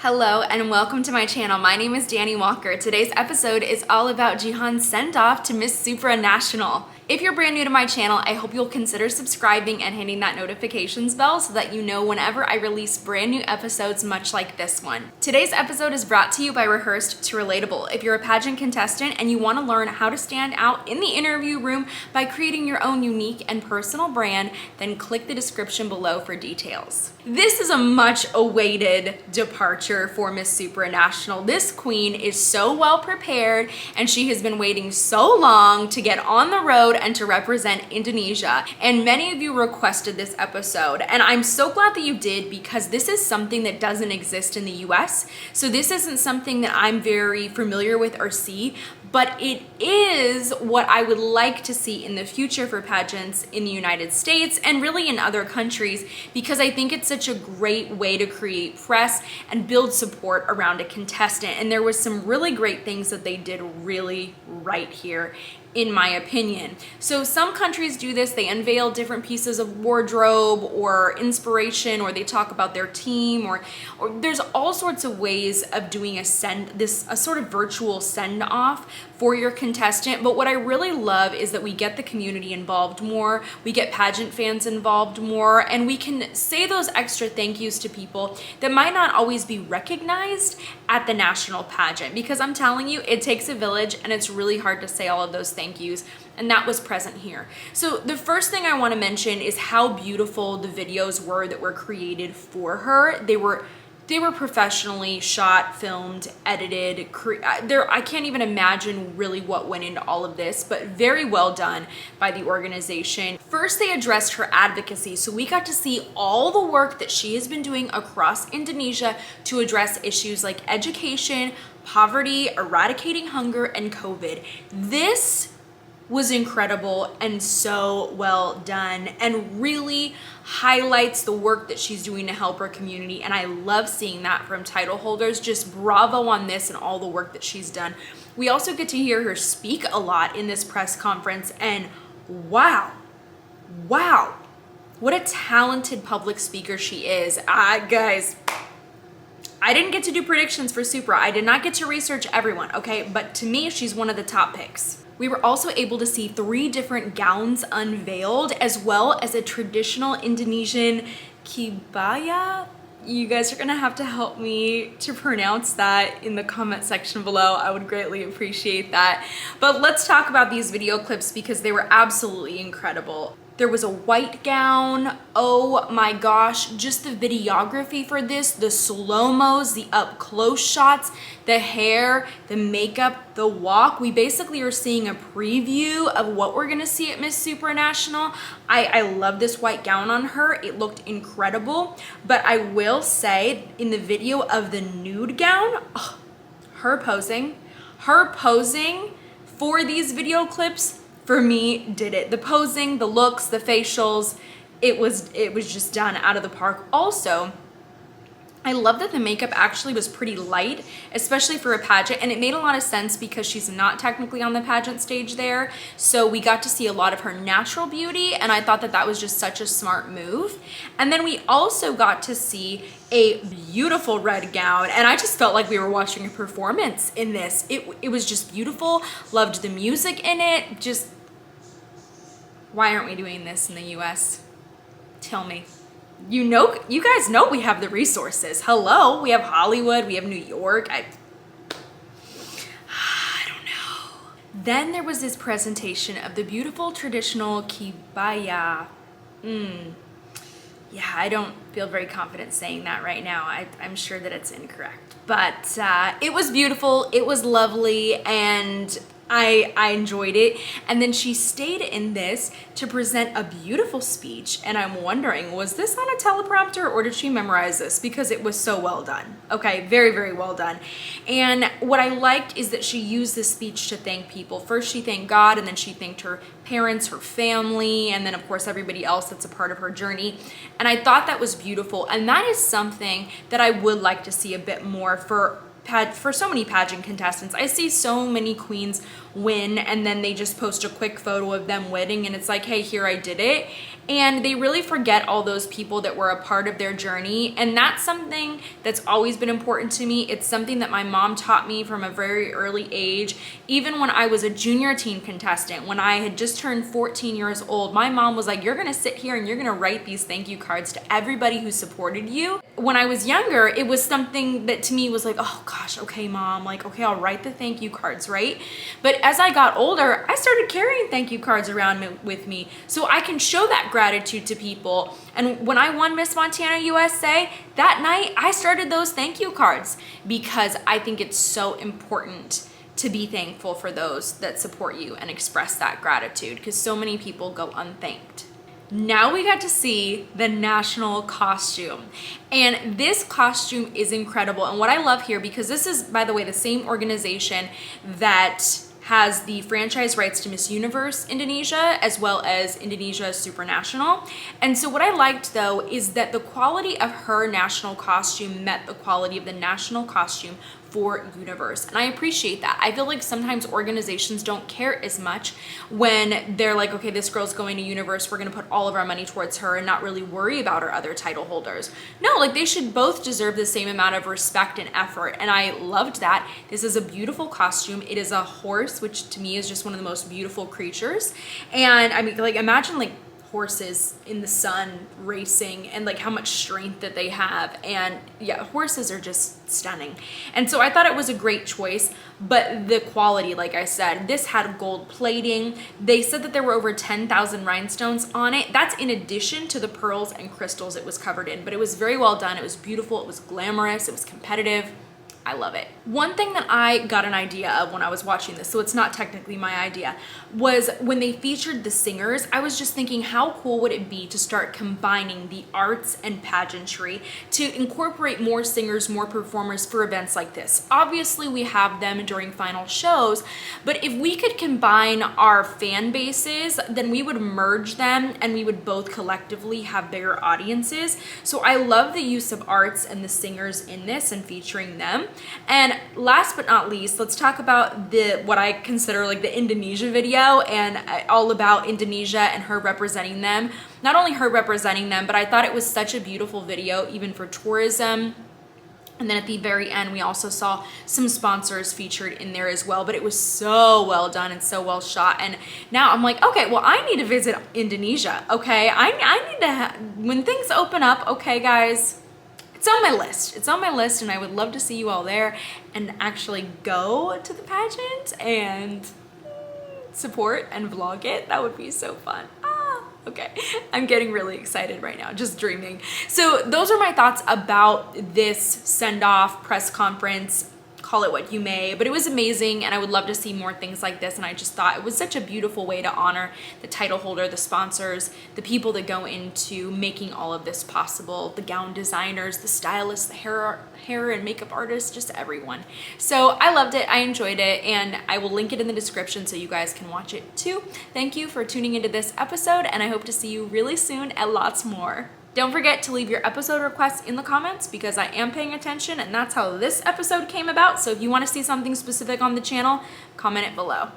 Hello and welcome to my channel. My name is Dani Walker. Today's episode is all about Jihane's send-off to Miss Supranational. If you're brand new to my channel, I hope you'll consider subscribing and hitting that notifications bell so that you know whenever I release brand new episodes much like this one. Today's episode is brought to you by Rehearsed to Relatable. If you're a pageant contestant and you want to learn how to stand out in the interview room by creating your own unique and personal brand, then click the description below for details. This is a much awaited departure for Miss Supranational. This queen is so well prepared and she has been waiting so long to get on the road and to represent Indonesia. And many of you requested this episode, and I'm so glad that you did because this is something that doesn't exist in the US. So this isn't something that I'm very familiar with or see, but it is what I would like to see in the future for pageants in the United States and really in other countries, because I think it's such a great way to create press and build support around a contestant. And there was some really great things that they did really right here, in my opinion. So some countries do this, they unveil different pieces of wardrobe or inspiration, or they talk about their team, or there's all sorts of ways of doing a sort of virtual send off for your contestant. But what I really love is that we get the community involved more, we get pageant fans involved more, and we can say those extra thank yous to people that might not always be recognized at the national pageant, because I'm telling you, it takes a village and it's really hard to say all of those thank yous, and that was present here. So the first thing I want to mention is how beautiful the videos were that were created for her. They were professionally shot, filmed, edited. I can't even imagine really what went into all of this, but very well done by the organization. First, they addressed her advocacy. So we got to see all the work that she has been doing across Indonesia to address issues like education, poverty, eradicating hunger, and COVID. This was incredible and so well done, and really highlights the work that she's doing to help her community. And I love seeing that from title holders. Just bravo on this and all the work that she's done. We also get to hear her speak a lot in this press conference, and wow, what a talented public speaker she is. Guys, I didn't get to do predictions for Supra. I did not get to research everyone, okay? But to me, she's one of the top picks. We were also able to see 3 different gowns unveiled, as well as a traditional Indonesian kebaya. You guys are gonna have to help me to pronounce that in the comment section below. I would greatly appreciate that. But let's talk about these video clips because they were absolutely incredible. There was a white gown. Oh my gosh, just the videography for this, the slow-mos, the up-close shots, the hair, the makeup, the walk. We basically are seeing a preview of what we're gonna see at Miss Supranational. I love this white gown on her. It looked incredible. But I will say, in the video of the nude gown, her posing for these video clips, for me, did it. The posing, the looks, the facials, it was just done out of the park. Also, I love that the makeup actually was pretty light, especially for a pageant, and it made a lot of sense because she's not technically on the pageant stage there. So we got to see a lot of her natural beauty, and I thought that that was just such a smart move. And then we also got to see a beautiful red gown, and I just felt like we were watching a performance in this. It was just beautiful. Loved the music in it. Just, why aren't we doing this in the US? Tell me. You guys know we have the resources. Hello, we have Hollywood, we have New York. I don't know. Then there was this presentation of the beautiful traditional kebaya. Yeah, I don't feel very confident saying that right now. I'm sure that it's incorrect. But it was beautiful, it was lovely, and I enjoyed it. And then she stayed in this to present a beautiful speech, and I'm wondering, was this on a teleprompter or did she memorize this? Because it was so well done. Okay, very, very well done. And what I liked is that she used this speech to thank people. First she thanked God, and then she thanked her parents, her family, and then of course everybody else that's a part of her journey. And I thought that was beautiful, and that is something that I would like to see a bit more for so many pageant contestants. I see so many queens win and then they just post a quick photo of them winning and it's like, hey, here, I did it. And they really forget all those people that were a part of their journey. And that's something that's always been important to me. It's something that my mom taught me from a very early age. Even when I was a junior teen contestant, when I had just turned 14 years old, my mom was like, you're gonna sit here and you're gonna write these thank you cards to everybody who supported you. When I was younger, it was something that to me was like, oh gosh, okay, mom, like, okay, I'll write the thank you cards, right? But as I got older, I started carrying thank you cards around with me so I can show that gratitude to people. And when I won Miss Montana USA, that night I started those thank you cards because I think it's so important to be thankful for those that support you and express that gratitude because so many people go unthanked. Now we got to see the national costume, and this costume is incredible. And what I love here, because this is, by the way, the same organization that has the franchise rights to Miss Universe Indonesia as well as Indonesia's Supranational. And so what I liked though is that the quality of her national costume met the quality of the national costume for Universe. And I appreciate that. I feel like sometimes organizations don't care as much when they're like, okay, this girl's going to Universe, we're gonna put all of our money towards her and not really worry about our other title holders. No, like they should both deserve the same amount of respect and effort. And I loved that. This is a beautiful costume. It is a horse, which to me is just one of the most beautiful creatures. And I mean, like imagine like horses in the sun racing and like how much strength that they have. And yeah, horses are just stunning. And so I thought it was a great choice, but the quality, like I said, this had gold plating. They said that there were over 10,000 rhinestones on it. That's in addition to the pearls and crystals it was covered in, but it was very well done. It was beautiful. It was glamorous. It was competitive. I love it. One thing that I got an idea of when I was watching this, so it's not technically my idea, was when they featured the singers, I was just thinking how cool would it be to start combining the arts and pageantry to incorporate more singers, more performers for events like this. Obviously we have them during final shows, but if we could combine our fan bases, then we would merge them and we would both collectively have bigger audiences. So I love the use of arts and the singers in this and featuring them. And last but not least, let's talk about what I consider like the Indonesia video and all about Indonesia and her representing them. Not only her representing them, but I thought it was such a beautiful video even for tourism. And then at the very end, we also saw some sponsors featured in there as well, but it was so well done and so well shot. And now I'm like, okay, well, I need to visit Indonesia, okay? I need to, when things open up, okay, guys, it's on my list. It's on my list, and I would love to see you all there and actually go to the pageant and support and vlog it. That would be so fun. Okay, I'm getting really excited right now, just dreaming. So those are my thoughts about this send-off press conference. Call it what you may, but it was amazing, and I would love to see more things like this. And I just thought it was such a beautiful way to honor the title holder, the sponsors, the people that go into making all of this possible, the gown designers, the stylists, the hair and makeup artists, just everyone. So I loved it, I enjoyed it, and I will link it in the description so you guys can watch it too. Thank you for tuning into this episode, and I hope to see you really soon at lots more. Don't forget to leave your episode requests in the comments because I am paying attention, and that's how this episode came about. So if you want to see something specific on the channel, comment it below.